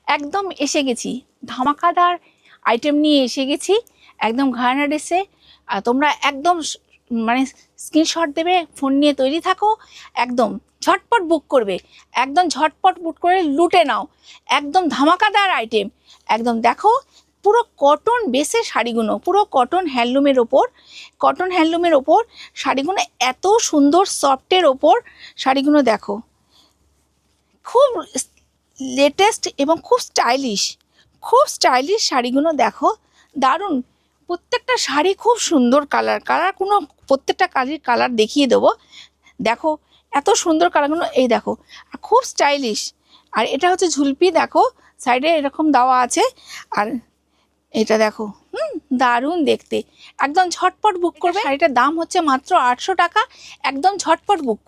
একদম এসে গেছি, ধামাকাদার আইটেম নিয়ে এসে গেছি একদম ঘরানা ড্রেসে। আর তোমরা একদম মানে স্ক্রিনশট দেবে, ফোন নিয়ে তৈরি থাকো, একদম ঝটপট বুক করবে, একদম ঝটপট বুক করে লুটে নাও। একদম ধামাকাদার আইটেম, একদম দেখো পুরো কটন বেসের শাড়িগুলো, পুরো কটন হ্যান্ডলুমের ওপর, কটন হ্যান্ডলুমের ওপর শাড়িগুলো এত সুন্দর সফটের ওপর শাড়িগুলো দেখো, খুব লেটেস্ট এবং খুব স্টাইলিশ শাড়িগুলো দেখো, দারুণ। প্রত্যেকটা শাড়ি খুব সুন্দর কালার, কোনো প্রত্যেকটা কালার দেখিয়ে দেবো। দেখো এত সুন্দর কালারগুলো, এই দেখো খুব স্টাইলিশ। আর এটা হচ্ছে ঝুলপি, দেখো সাইডে এরকম দেওয়া আছে। আর এটা দেখো দারুণ দেখতে, একদম ঝটপট বুক করবে। শাড়িটার দাম হচ্ছে মাত্র 800 টাকা, একদম ঝটপট বুক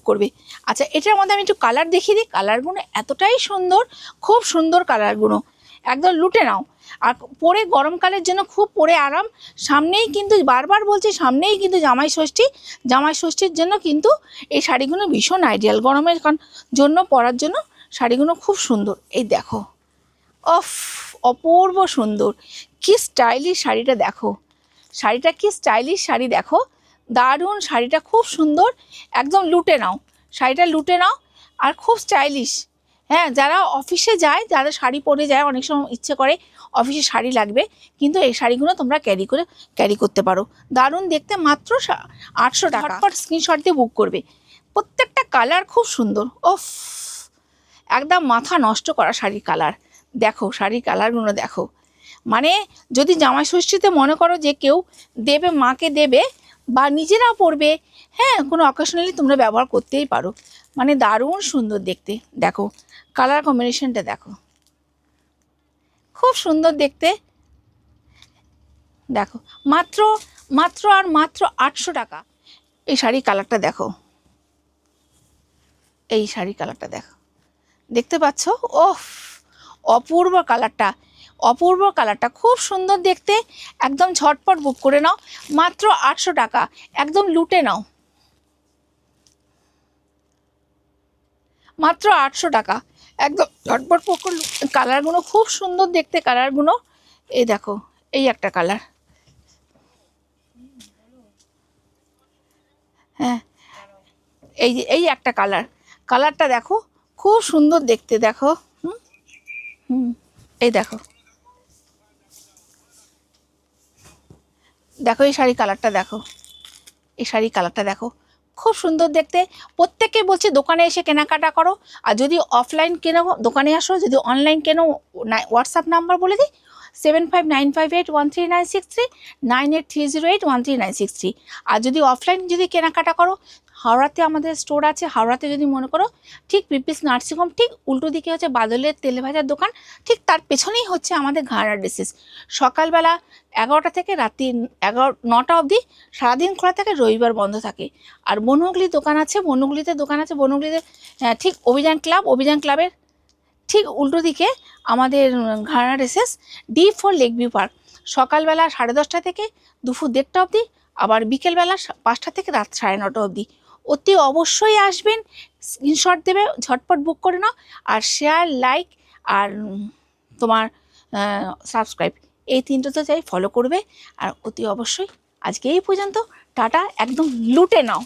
করবে। আচ্ছা, এটার মধ্যে আমি একটু কালার দেখিয়ে দিই। কালারগুলো এতটাই সুন্দর, খুব সুন্দর কালারগুলো, একদম লুটে নাও। আর পরে গরমকালের জন্য খুব পরে আরাম। সামনেই কিন্তু বারবার বলছি, সামনেই কিন্তু জামাই ষষ্ঠীর জন্য কিন্তু এই শাড়িগুলো ভীষণ আইডিয়াল, গরমের জন্য পরার জন্য শাড়িগুলো খুব সুন্দর। এই দেখো অপূর্ব সুন্দর, কি স্টাইলিশ শাড়িটা দেখো, শাড়িটা কি স্টাইলিশ শাড়ি দেখো, দারুণ শাড়িটা, খুব সুন্দর। একদম লুটে নাও, শাড়িটা লুটে নাও। আর খুব স্টাইলিশ। হ্যাঁ, যারা অফিসে যায়, যারা শাড়ি পরে যায়, অনেক সময় ইচ্ছে করে অফিসে শাড়ি লাগবে, কিন্তু এই শাড়িগুলো তোমরা ক্যারি করতে পারো। দারুণ দেখতে, মাত্র 800 টাকা। ঝটপট স্ক্রিনশট দিয়ে বুক করবে। প্রত্যেকটা কালার খুব সুন্দর, একদম মাথা নষ্ট করা শাড়ির কালার। দেখো শাড়ির কালারগুলো দেখো, মানে যদি জামাই ষষ্ঠীতে মনে করো যে কেউ দেবে, মাকে দেবে বা নিজেরা পরবে, হ্যাঁ কোনো অকেশনালি তোমরা ব্যবহার করতেই পারো। মানে দারুণ সুন্দর দেখতে, দেখো কালার কম্বিনেশনটা দেখো, খুব সুন্দর দেখতে। দেখো মাত্র 800 টাকা। এই শাড়ির কালারটা দেখো, এই শাড়ির কালারটা দেখো, দেখতে পাচ্ছ? অপূর্ব কালারটা, খুব সুন্দর দেখতে। একদম ঝটপট বুক করে নাও, মাত্র 800 টাকা, একদম লুটে নাও, মাত্র 800 টাকা, একদম ঝটপট বুক করে। কালারগুলো খুব সুন্দর দেখতে, কালারগুলো এই দেখো, এই একটা কালার, হ্যাঁ এই একটা কালারটা দেখো, খুব সুন্দর দেখতে, দেখো এই দেখো, এই শাড়ি কালারটা দেখো, এই শাড়ি কালারটা দেখো, খুব সুন্দর দেখতে। প্রত্যেককে বলছি দোকানে এসে কেনাকাটা করো। আর যদি অফলাইন কেনো দোকানে আসো, যদি অনলাইন কেনো হোয়াটসঅ্যাপ নাম্বার বলে দিই, 7595813963, 9830813963। আর যদি অফলাইন যদি কেনাকাটা করো, হাওড়াতে আমাদের স্টোর আছে। হাওড়াতে যদি মনে করো, ঠিক পিপিস নার্সিংহোম ঠিক উল্টো দিকে হচ্ছে বাদলের তেলে ভাজার দোকান, ঠিক তার পেছনেই হচ্ছে আমাদের ঘরানা ড্রেসেস। সকালবেলা 11টা থেকে রাত্রি 9টা অবধি সারাদিন খোলা থাকে, রবিবার বন্ধ থাকে। আর বনহুগলি দোকান আছে, বনহুগলিতে ঠিক অভিযান ক্লাবের ঠিক উল্টো দিকে আমাদের ঘরানা dresses, D4 lake view park. সকালবেলা 10:30 থেকে দুপুর 1:30 অবধি, আবার বিকেলবেলা 5টা থেকে রাত 9:30 অবধি। অতি অবশ্যই আসবেন, স্ক্রিনশট দেবে, ঝটপট বুক করে নাও। আর শেয়ার, লাইক আর তোমার সাবস্ক্রাইব, এই তিনটে তো চাই, ফলো করবে। আর অতি অবশ্যই আজকে এই পর্যন্ত, টাটা, একদম লুটে নাও।